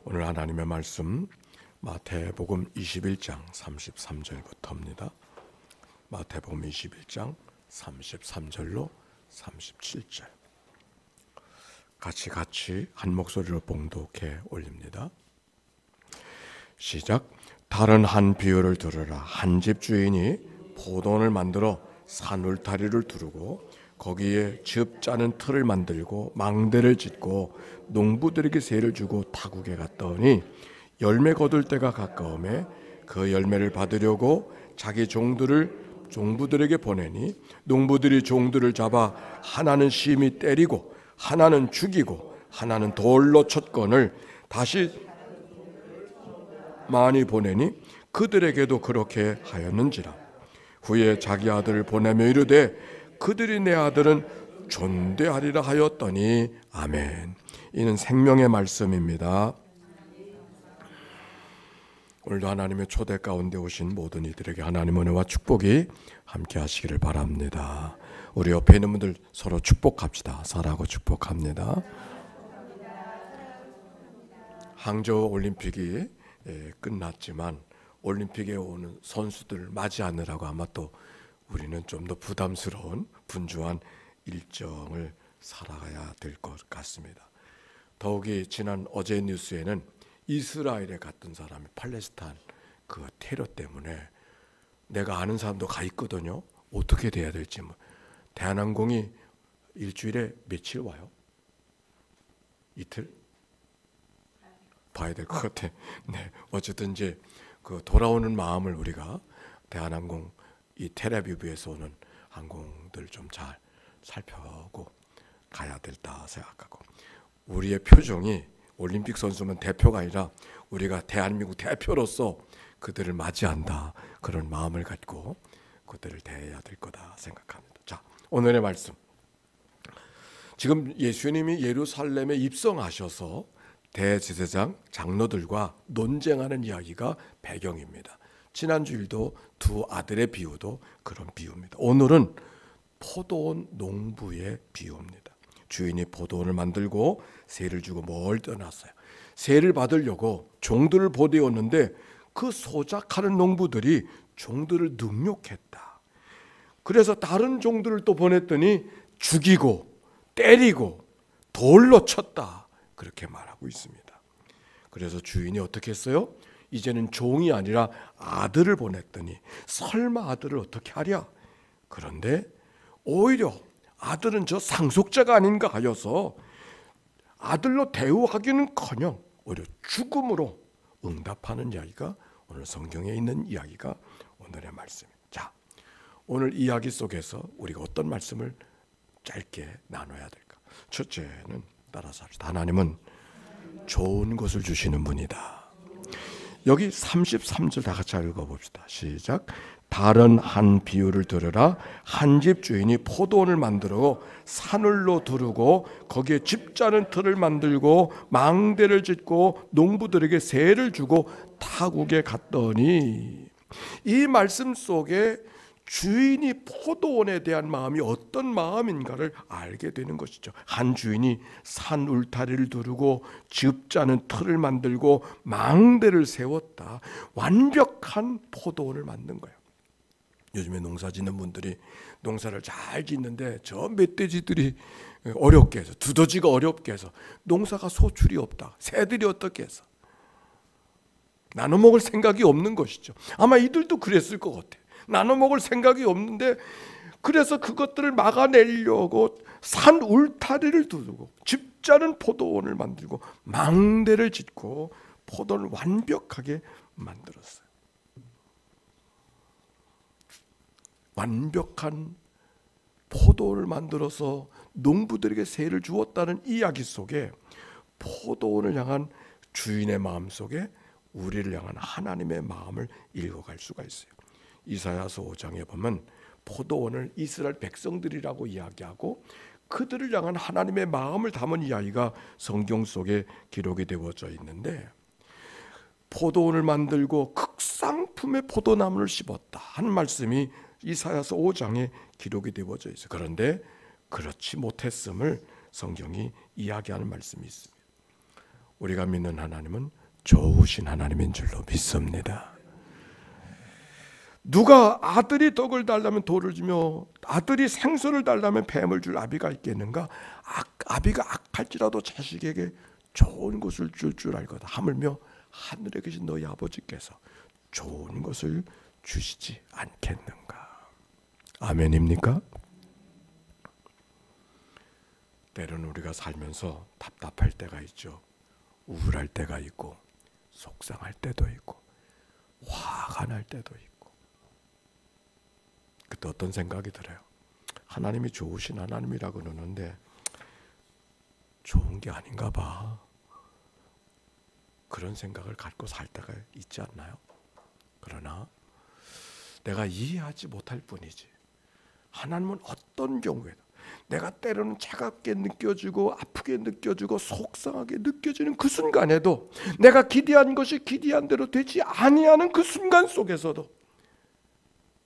오늘 하나님의 말씀 마태복음 21장 33절부터입니다. 마태복음 21장 33절로 37절 같이 한 목소리로 봉독해 올립니다. 시작. 다른 한 비유를 들으라. 한 집 주인이 포도원을 만들어 산 울타리를 두르고 거기에 즙 짜는 틀을 만들고 망대를 짓고 농부들에게 세를 주고 타국에 갔더니 열매 거둘 때가 가까우매 그 열매를 받으려고 자기 종부들에게 보내니 농부들이 종들을 잡아 하나는 심히 때리고 하나는 죽이고 하나는 돌로 쳤건을 다시 많이 보내니 그들에게도 그렇게 하였는지라. 후에 자기 아들을 보내며 이르되 그들이 내 아들은 존대하리라 하였더니 아멘. 이는 생명의 말씀입니다. 오늘도 하나님의 초대 가운데 오신 모든 이들에게 하나님의 은혜와 축복이 함께 하시기를 바랍니다. 우리 옆에 있는 분들 서로 축복합시다. 사랑하고 축복합니다. 항저우 올림픽이 끝났지만 올림픽에 오는 선수들을 맞이하느라고 아마 또 우리는 좀 더 부담스러운 분주한 일정을 살아가야 될 것 같습니다. 더욱이 지난 어제 뉴스에는 이스라엘에 갔던 사람이 팔레스타인 그 테러 때문에 내가 아는 사람도 가 있거든요. 어떻게 돼야 될지. 대한항공이 일주일에 며칠 와요? 이틀? 봐야 될 것 같아. 네, 어쨌든 이제 그 돌아오는 마음을 우리가 대한항공 이 텔아비브에서 오는 항공들 좀 잘 살펴보고 가야 될다 생각하고, 우리의 표정이 올림픽 선수면 대표가 아니라 우리가 대한민국 대표로서 그들을 맞이한다, 그런 마음을 갖고 그들을 대해야 될 거다 생각합니다. 자, 오늘의 말씀. 지금 예수님이 예루살렘에 입성하셔서 대제사장 장로들과 논쟁하는 이야기가 배경입니다. 지난주일도 두 아들의 비유도 그런 비유입니다. 오늘은 포도원 농부의 비유입니다. 주인이 포도원을 만들고 세를 주고 멀리 떠났어요. 세를 받으려고 종들을 보내었는데 그 소작하는 농부들이 종들을 능욕했다. 그래서 다른 종들을 또 보냈더니 죽이고 때리고 돌로 쳤다, 그렇게 말하고 있습니다. 그래서 주인이 어떻게 했어요? 이제는 종이 아니라 아들을 보냈더니 설마 아들을 어떻게 하랴? 그런데 오히려 아들은 저 상속자가 아닌가 하여서 아들로 대우하기는커녕 오히려 죽음으로 응답하는 이야기가 오늘 성경에 있는 이야기가 오늘의 말씀입니다. 자, 오늘 이야기 속에서 우리가 어떤 말씀을 짧게 나눠야 될까? 첫째는 따라서 합시다. 하나님은 좋은 것을 주시는 분이다. 여기 33절 다 같이 읽어봅시다. 시작. 다른 한 비유를 들으라. 한 집 주인이 포도원을 만들어 산울로 두르고 거기에 집 짜는 틀을 만들고 망대를 짓고 농부들에게 세를 주고 타국에 갔더니, 이 말씀 속에 주인이 포도원에 대한 마음이 어떤 마음인가를 알게 되는 것이죠. 한 주인이 산 울타리를 두르고 즙 짜는 틀을 만들고 망대를 세웠다. 완벽한 포도원을 만든 거예요. 요즘에 농사 짓는 분들이 농사를 잘 짓는데 저 멧돼지들이 어렵게 해서, 두더지가 어렵게 해서 농사가 소출이 없다. 새들이 어떻게 해서 나눠 먹을 생각이 없는 것이죠. 아마 이들도 그랬을 것 같아요. 나눠 먹을 생각이 없는데, 그래서 그것들을 막아내려고 산 울타리를 두르고 집 짜는 포도원을 만들고 망대를 짓고 포도를 완벽하게 만들었어요. 완벽한 포도원을 만들어서 농부들에게 세를 주었다는 이야기 속에 포도원을 향한 주인의 마음 속에 우리를 향한 하나님의 마음을 읽어갈 수가 있어요. 이사야서 5장에 보면 포도원을 이스라엘 백성들이라고 이야기하고 그들을 향한 하나님의 마음을 담은 이야기가 성경 속에 기록이 되어져 있는데, 포도원을 만들고 극상품의 포도나무를 심었다 하는 말씀이 이사야서 5장에 기록이 되어져 있어요. 그런데 그렇지 못했음을 성경이 이야기하는 말씀이 있습니다. 우리가 믿는 하나님은 좋으신 하나님인 줄로 믿습니다. 누가 아들이 떡을 달라면 돌을 주며 아들이 생선을 달라면 뱀을 줄 아비가 있겠는가? 아비가 악할지라도 자식에게 좋은 것을 줄 알거다. 하물며 하늘에 계신 너희 아버지께서 좋은 것을 주시지 않겠는가? 아멘입니까? 때로는 우리가 살면서 답답할 때가 있죠. 우울할 때가 있고 속상할 때도 있고 화가 날 때도 있고, 그때 어떤 생각이 들어요? 하나님이 좋으신 하나님이라고 그러는데 좋은 게 아닌가 봐. 그런 생각을 갖고 살 때가 있지 않나요? 그러나 내가 이해하지 못할 뿐이지, 하나님은 어떤 경우에도 내가 때로는 차갑게 느껴지고 아프게 느껴지고 속상하게 느껴지는 그 순간에도, 내가 기대한 것이 기대한 대로 되지 아니하는 그 순간 속에서도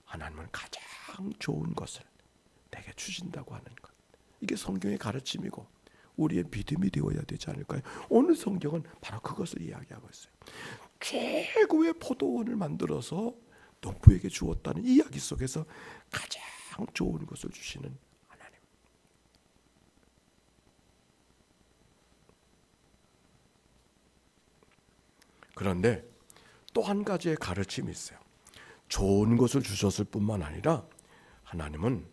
하나님은 가장 좋은 것을 내게 주신다고 하는 것, 이게 성경의 가르침이고 우리의 믿음이 되어야 되지 않을까요? 오늘 성경은 바로 그것을 이야기하고 있어요. 최고의 포도원을 만들어서 농부에게 주었다는 이야기 속에서 가장 좋은 것을 주시는 하나님. 그런데 또 한 가지의 가르침이 있어요. 좋은 것을 주셨을 뿐만 아니라 하나님은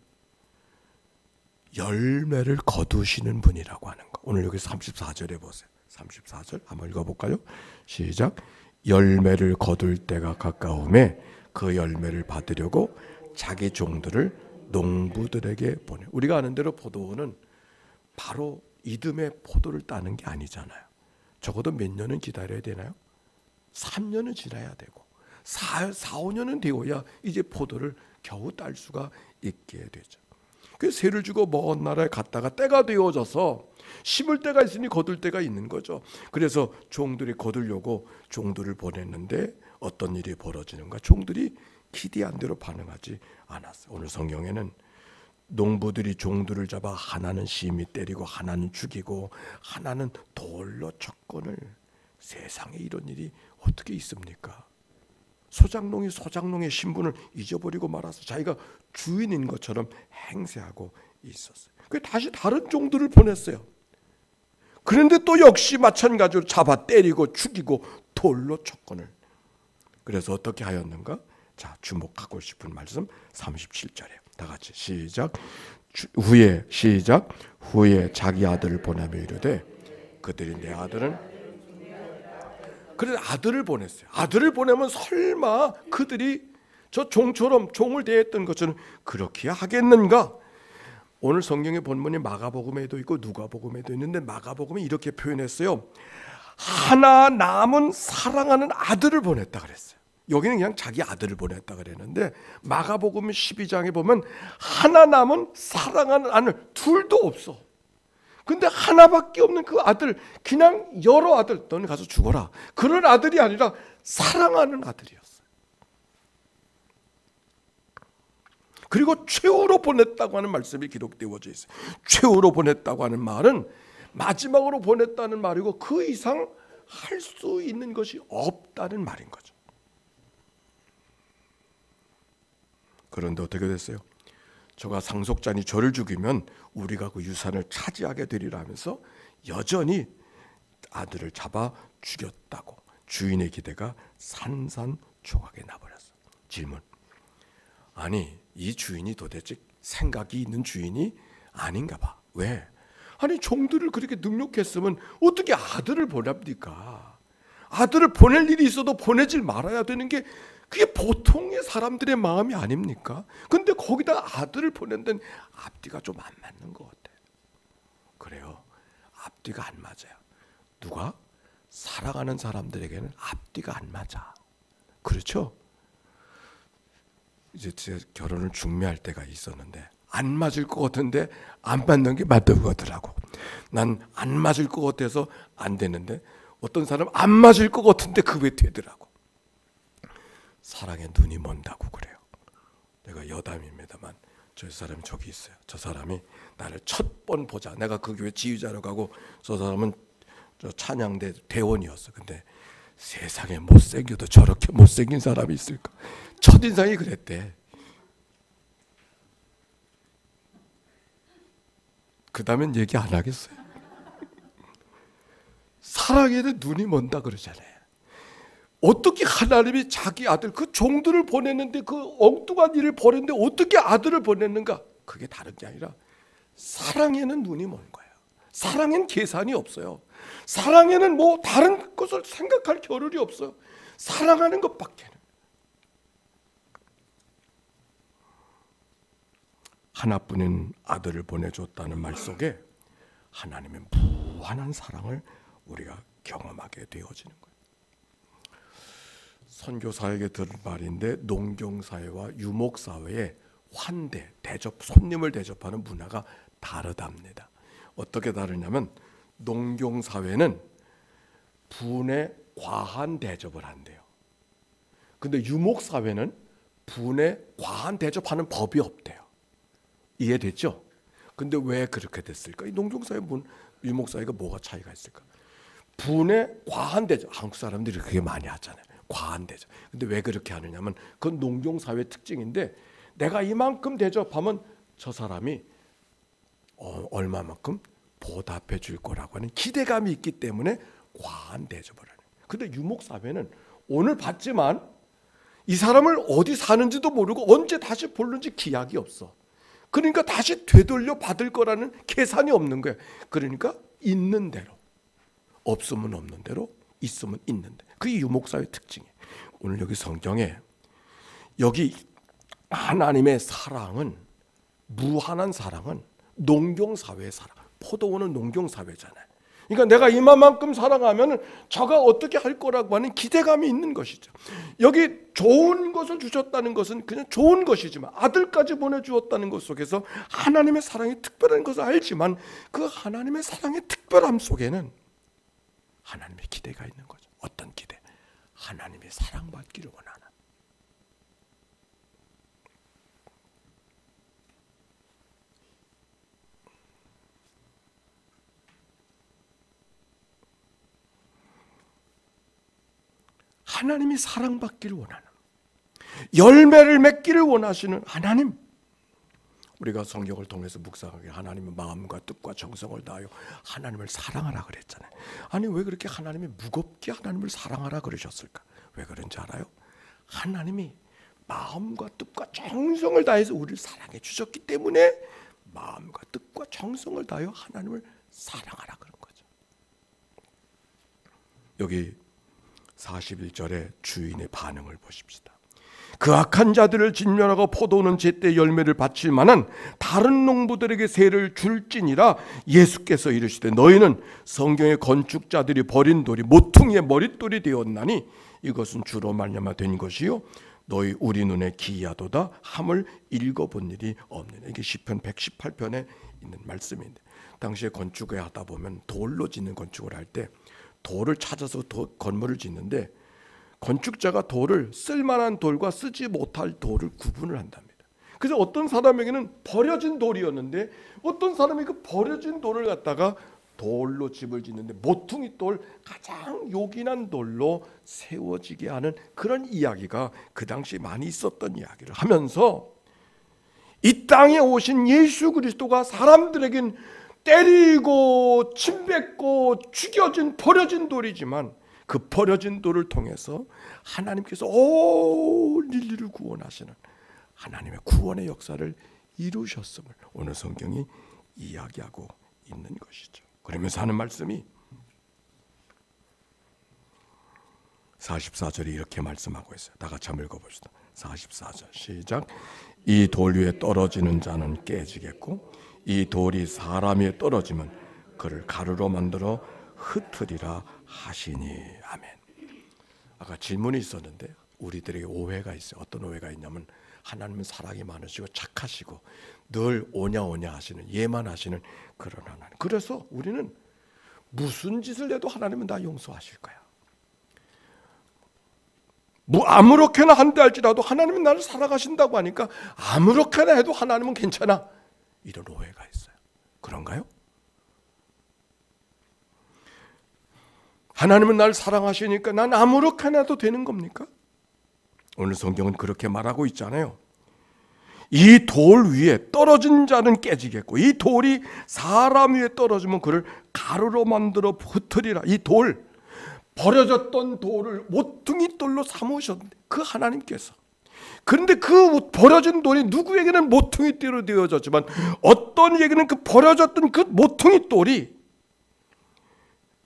열매를 거두시는 분이라고 하는 거. 오늘 여기 34절에 보세요. 34절 한번 읽어볼까요? 시작. 열매를 거둘 때가 가까우매 그 열매를 받으려고 자기 종들을 농부들에게 보내. 우리가 아는 대로 포도원은 바로 이듬해 포도를 따는 게 아니잖아요. 적어도 몇 년은 기다려야 되나요? 3년은 지나야 되고 4-5년은 되어야 이제 포도를 겨우 딸 수가 있게 되죠. 그 세를 주고 먼 나라에 갔다가 때가 되어져서 심을 때가 있으니 거둘 때가 있는 거죠. 그래서 종들이 거두려고 종들을 보냈는데 어떤 일이 벌어지는가? 종들이 기대한 대로 반응하지 않았어요. 오늘 성경에는 농부들이 종들을 잡아 하나는 심히 때리고 하나는 죽이고 하나는 돌로 쳤거늘. 세상에 이런 일이 어떻게 있습니까? 소작농이 소작농의 신분을 잊어버리고 말아서 자기가 주인인 것처럼 행세하고 있었어요. 그래서 다시 다른 종들을 보냈어요. 그런데 또 역시 마찬가지로 잡아 때리고 죽이고 돌로 쳤거늘. 그래서 어떻게 하였는가? 자, 주목하고 싶은 말씀 37절에 다 같이 시작. 후에 자기 아들을 보내며 이르되 그들이 내 아들은, 그래서 아들을 보냈어요. 아들을 보내면 설마 그들이 저 종처럼 종을 대했던 것처럼 그렇게 하겠는가? 오늘 성경의 본문이 마가복음에도 있고 누가복음에도 있는데 마가복음이 이렇게 표현했어요. 하나 남은 사랑하는 아들을 보냈다 그랬어요. 여기는 그냥 자기 아들을 보냈다 그랬는데 마가복음 12장에 보면 하나 남은 사랑하는 아들 둘도 없어. 근데 하나밖에 없는 그 아들, 그냥 여러 아들, 너는 가서 죽어라, 그런 아들이 아니라 사랑하는 아들이었어요. 그리고 최후로 보냈다고 하는 말씀이 기록되어져 있어요. 최후로 보냈다고 하는 말은 마지막으로 보냈다는 말이고 그 이상 할 수 있는 것이 없다는 말인 거죠. 그런데 어떻게 됐어요? 저가 상속자니 저를 죽이면 우리가 그 유산을 차지하게 되리라 하면서 여전히 아들을 잡아 죽였다고 주인의 기대가 산산조각에 나버렸어. 질문. 아니, 이 주인이 도대체 생각이 있는 주인이 아닌가 봐. 왜? 아니, 종들을 그렇게 능욕했으면 어떻게 아들을 보냅니까? 아들을 보낼 일이 있어도 보내질 말아야 되는 게 그게 보통의 사람들의 마음이 아닙니까? 근데 거기다 아들을 보낸 데는 앞뒤가 좀 안 맞는 것 같아요. 그래요. 앞뒤가 안 맞아요. 누가? 사랑하는 사람들에게는 앞뒤가 안 맞아. 그렇죠? 이제 제 결혼을 중매할 때가 있었는데 안 맞을 것 같은데 안 맞는 게 맞더라고. 난 안 맞을 것 같아서 안 되는데 어떤 사람은 안 맞을 것 같은데 그게 되더라고. 사랑에 눈이 먼다고 그래요. 내가 여담입니다만 저 사람이 저기 있어요. 저 사람이 나를 첫 번 보자. 내가 그 교회 지휘자로 가고 저 사람은 저 찬양대 대원이었어. 근데 세상에 못생겨도 저렇게 못생긴 사람이 있을까? 첫인상이 그랬대. 그 다음엔 얘기 안 하겠어요. 사랑에는 눈이 먼다 그러잖아요. 어떻게 하나님이 자기 아들, 그 종들을 보냈는데, 그 엉뚱한 일을 벌였는데 어떻게 아들을 보냈는가? 그게 다른 게 아니라 사랑에는 눈이 먼 거예요. 사랑엔 계산이 없어요. 사랑에는 뭐 다른 것을 생각할 겨를이 없어요. 사랑하는 것밖에는. 하나뿐인 아들을 보내줬다는 말 속에 하나님의 무한한 사랑을 우리가 경험하게 되어지는 거예요. 선교사에게 들은 말인데, 농경사회와 유목사회의 환대, 대접, 손님을 대접하는 문화가 다르답니다. 어떻게 다르냐면, 농경사회는 분에 과한 대접을 한대요. 근데 유목사회는 분에 과한 대접하는 법이 없대요. 이해됐죠? 근데 왜 그렇게 됐을까? 이 농경사회, 유목사회가 뭐가 차이가 있을까? 분에 과한 대접, 한국 사람들이 그게 많이 하잖아요. 과한 대접. 근데 왜 그렇게 하느냐면, 그건 농경사회 특징인데, 내가 이만큼 대접하면 저 사람이 얼마만큼 보답해 줄 거라고 하는 기대감이 있기 때문에 과한 대접을 하는. 근데 유목사회는 오늘 봤지만 이 사람을 어디 사는지도 모르고 언제 다시 볼는지 기약이 없어. 그러니까 다시 되돌려 받을 거라는 계산이 없는 거예요. 그러니까 있는 대로, 없으면 없는 대로, 있으면 있는 대로. 그게 유목사회의 특징이에요. 오늘 여기 성경에 여기 하나님의 사랑은, 무한한 사랑은 농경사회의 사랑. 포도원은 농경사회잖아요. 그러니까 내가 이만큼 사랑하면 저가 어떻게 할 거라고 하는 기대감이 있는 것이죠. 여기 좋은 것을 주셨다는 것은 그냥 좋은 것이지만, 아들까지 보내주었다는 것 속에서 하나님의 사랑이 특별한 것을 알지만, 그 하나님의 사랑의 특별함 속에는 하나님의 기대가 있는 거죠. 어떤 기대? 하나님의 사랑받기를 원하는. 하나님이 사랑받기를 원하는, 열매를 맺기를 원하시는 하나님. 우리가 성경을 통해서 묵상하게 하나님의 마음과 뜻과 정성을 다하여 하나님을 사랑하라 그랬잖아요. 아니 왜 그렇게 하나님이 무겁게 하나님을 사랑하라 그러셨을까? 왜 그런지 알아요? 하나님이 마음과 뜻과 정성을 다해서 우리를 사랑해 주셨기 때문에 마음과 뜻과 정성을 다하여 하나님을 사랑하라 그런 거죠. 여기 41절에 주인의 반응을 보십시다. 그 악한 자들을 진멸하고 포도는 제때 열매를 바칠 만한 다른 농부들에게 세를 줄지니라. 예수께서 이르시되 너희는 성경의 건축자들이 버린 돌이 모퉁이의 머릿돌이 되었나니 이것은 주로 말미암아 된 것이요 너희 우리 눈에 기이하도다 함을 읽어본 일이 없느냐. 이게 시편 118편에 있는 말씀인데, 당시에 건축을 하다 보면 돌로 짓는 건축을 할 때 돌을 찾아서 건물을 짓는데, 건축자가 돌을 쓸만한 돌과 쓰지 못할 돌을 구분을 한답니다. 그래서 어떤 사람에게는 버려진 돌이었는데, 어떤 사람이 그 버려진 돌을 갖다가 돌로 집을 짓는데, 모퉁이 돌, 가장 요긴한 돌로 세워지게 하는 그런 이야기가 그 당시 많이 있었던 이야기를 하면서, 이 땅에 오신 예수 그리스도가 사람들에겐 때리고 침뱉고 죽여진 버려진 돌이지만, 그 버려진 돌을 통해서 하나님께서 온 인류를 구원하시는 하나님의 구원의 역사를 이루셨음을 오늘 성경이 이야기하고 있는 것이죠. 그러면서 하는 말씀이 44절에 이렇게 말씀하고 있어요. 다 같이 한번 읽어봅시다. 44절 시작. 이 돌 위에 떨어지는 자는 깨지겠고 이 돌이 사람 위에 떨어지면 그를 가루로 만들어 흩으리라 하시니. 아멘. 아까 질문이 있었는데 우리들에게 오해가 있어요. 어떤 오해가 있냐면, 하나님은 사랑이 많으시고 착하시고 늘 오냐 하시는, 예만 하시는 그런 하나님. 그래서 우리는 무슨 짓을 해도 하나님은 다 용서하실 거야. 뭐 아무렇게나 한다 할지라도 하나님은 나를 사랑하신다고 하니까 아무렇게나 해도 하나님은 괜찮아. 이런 오해가 있어요. 그런가요? 하나님은 날 사랑하시니까 난 아무렇게나 해도 되는 겁니까? 오늘 성경은 그렇게 말하고 있잖아요. 이 돌 위에 떨어진 자는 깨지겠고 이 돌이 사람 위에 떨어지면 그를 가루로 만들어 흩으리라. 이 돌, 버려졌던 돌을 모퉁이 돌로 삼으셨는데 그 하나님께서, 그런데 그 버려진 돌이 누구에게는 모퉁이 돌로 되어졌지만 어떤 이에게는 그 버려졌던 그 모퉁이 돌이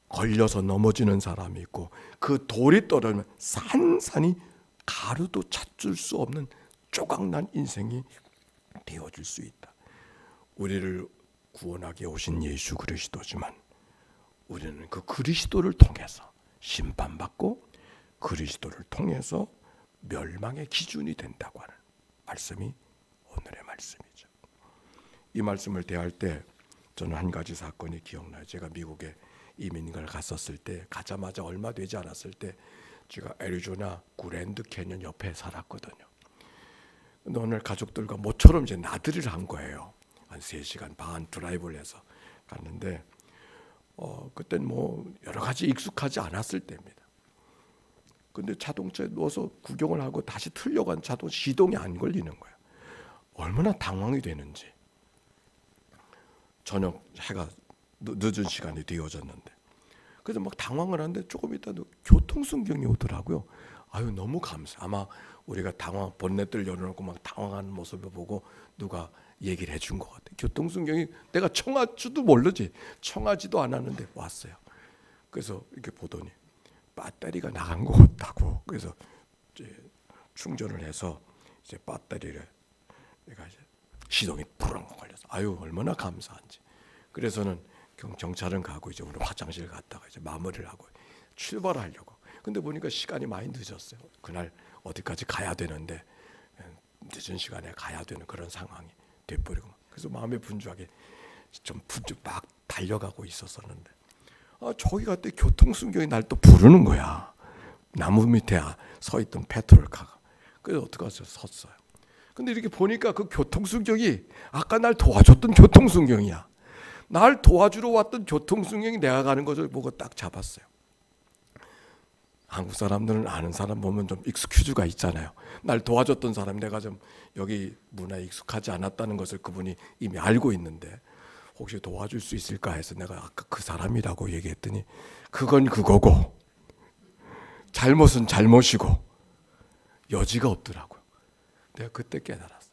걸려서 넘어지는 사람이 있고 그 돌이 떨어지면 산산이 가루도 찾을 수 없는 조각난 인생이 되어질 수 있다. 우리를 구원하게 오신 예수 그리스도지만 우리는 그 그리스도를 통해서 심판받고 그리스도를 통해서 멸망의 기준이 된다고 하는 말씀이 오늘의 말씀이죠. 이 말씀을 대할 때 저는 한 가지 사건이 기억나요. 제가 미국에 이민을 갔었을 때, 가자마자 얼마 되지 않았을 때 제가 애리조나 그랜드 캐년 옆에 살았거든요. 근데 오늘 가족들과 모처럼 이제 나들이를 한 거예요. 한 3시간 반 드라이브를 해서 갔는데 그때는 뭐 여러 가지 익숙하지 않았을 때입니다. 근데 자동차에 누워서 구경을 하고 다시 틀려고 한 자동차 시동이 안 걸리는 거예요. 얼마나 당황이 되는지. 저녁 해가 늦은 시간이 되어졌는데 그래서 막 당황을 하는데 조금 있다도 교통순경이 오더라고요. 아유, 너무 감사. 아마 우리가 본넷을 열어놓고 막 당황하는 모습을 보고 누가 얘기를 해준 것 같아요. 교통순경이 내가 청하지도 모르지, 청하지도 않았는데 왔어요. 그래서 이렇게 보더니 배터리가 나간 것 같다고. 그래서 이제 충전을 해서 이제 배터리를 내가 이제 시동이 부렁 걸려서 아유, 얼마나 감사한지. 그래서는 경찰은 가고 이제 우리 화장실 갔다가 이제 마무리를 하고 출발하려고. 근데 보니까 시간이 많이 늦었어요. 그날 어디까지 가야 되는데 늦은 시간에 가야 되는 그런 상황이 돼버리고. 그래서 마음에 분주하게 좀 막 달려가고 있었었는데 저기 갔더니 교통순경이 날 또 부르는 거야. 나무 밑에 서 있던 페트롤카가. 그래서 어떡하죠? 섰어요. 근데 이렇게 보니까 그 교통순경이 아까 날 도와줬던 교통순경이야. 날 도와주러 왔던 교통순경이 내가 가는 것을 보고 딱 잡았어요. 한국 사람들은 아는 사람 보면 좀 익스큐즈가 있잖아요. 날 도와줬던 사람, 내가 좀 여기 문화에 익숙하지 않았다는 것을 그분이 이미 알고 있는데 혹시 도와줄 수 있을까 해서 내가 아까 그 사람이라고 얘기했더니 그건 그거고 잘못은 잘못이고 여지가 없더라고요. 내가 그때 깨달았어.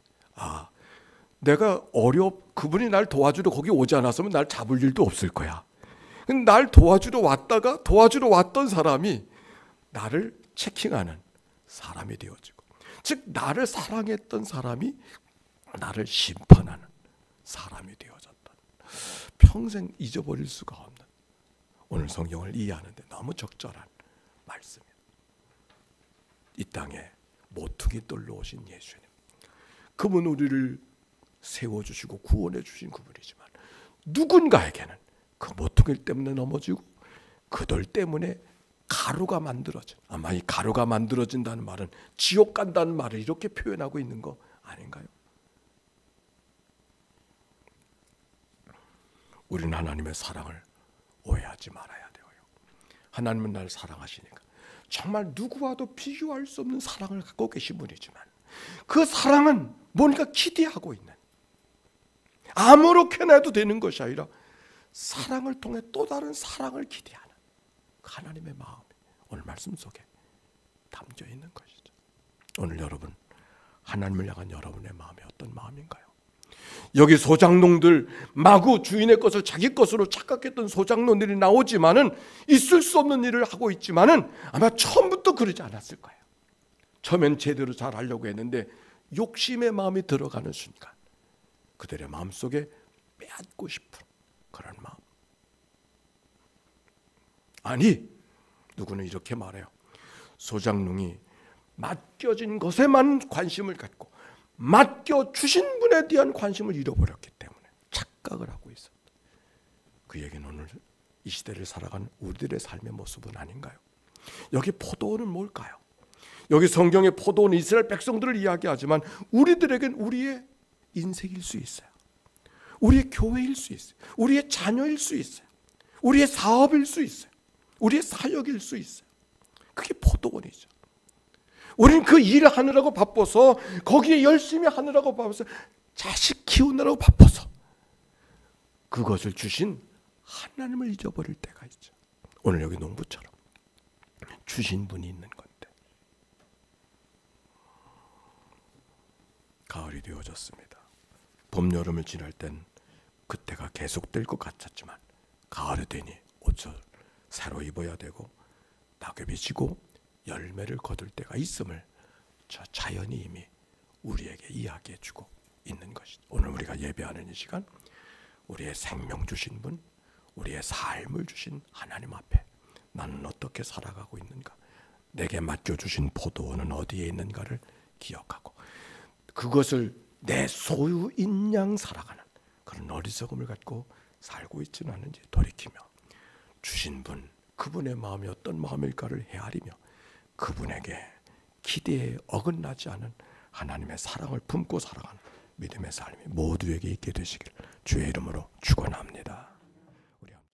내가 그분이 날 도와주러 거기 오지 않았으면 날 잡을 일도 없을 거야. 근데 날 도와주러 왔던 사람이 나를 체킹하는 사람이 되어지고, 즉 나를 사랑했던 사람이 나를 심판하는 사람이 되어졌다. 평생 잊어버릴 수가 없는 오늘 성경을 이해하는데 너무 적절한 말씀이에요. 이 땅에 모퉁이 돌로 오신 예수님, 그분 우리를 세워주시고 구원해 주신 그분이지만 누군가에게는 그 모퉁이 때문에 넘어지고 그 돌 때문에 가루가 만들어진, 아마 이 가루가 만들어진다는 말은 지옥 간다는 말을 이렇게 표현하고 있는 거 아닌가요? 우리는 하나님의 사랑을 오해하지 말아야 돼요. 하나님은 날 사랑하시니까 정말 누구와도 비교할 수 없는 사랑을 갖고 계신 분이지만 그 사랑은 뭔가 기대하고 있는, 아무렇게나 해도 되는 것이 아니라 사랑을 통해 또 다른 사랑을 기대하는 하나님의 마음이 오늘 말씀 속에 담겨 있는 것이죠. 오늘 여러분, 하나님을 향한 여러분의 마음이 어떤 마음인가요? 여기 소장농들, 마구 주인의 것을 자기 것으로 착각했던 소장농들이 나오지만은 있을 수 없는 일을 하고 있지만은 아마 처음부터 그러지 않았을 거예요. 처음엔 제대로 잘 하려고 했는데 욕심의 마음이 들어가는 순간 그들의 마음속에 빼앗고 싶은 그런 마음. 아니, 누구는 이렇게 말해요. 소장농이 맡겨진 것에만 관심을 갖고 맡겨주신 분에 대한 관심을 잃어버렸기 때문에 착각을 하고 있었다. 그 얘기는 오늘 이 시대를 살아가는 우리들의 삶의 모습은 아닌가요? 여기 포도원은 뭘까요? 여기 성경의 포도원은 이스라엘 백성들을 이야기하지만 우리들에겐 우리의 인생일 수 있어요. 우리의 교회일 수 있어요. 우리의 자녀일 수 있어요. 우리의 사업일 수 있어요. 우리의 사역일 수 있어요. 그게 포도원이죠. 우리는 그 일을 하느라고 바빠서, 거기에 열심히 하느라고 바빠서, 자식 키우느라고 바빠서 그것을 주신 하나님을 잊어버릴 때가 있죠. 오늘 여기 농부처럼 주신 분이 있는 건데. 가을이 되어졌습니다. 봄, 여름을 지날 땐 그때가 계속될 것 같았지만 가을이 되니 옷을 새로 입어야 되고 낙엽이 지고 열매를 거둘 때가 있음을 저 자연이 이미 우리에게 이야기해 주고 있는 것이죠. 오늘 우리가 예배하는 이 시간, 우리의 생명 주신 분, 우리의 삶을 주신 하나님 앞에 나는 어떻게 살아가고 있는가, 내게 맡겨주신 포도원은 어디에 있는가를 기억하고 그것을 내 소유인 양 살아가는 그런 어리석음을 갖고 살고 있지는 않은지 돌이키며 주신 분, 그분의 마음이 어떤 마음일까를 헤아리며 그분에게 기대에 어긋나지 않은 하나님의 사랑을 품고 살아가는 믿음의 삶이 모두에게 있게 되시길 주의 이름으로 축원합니다.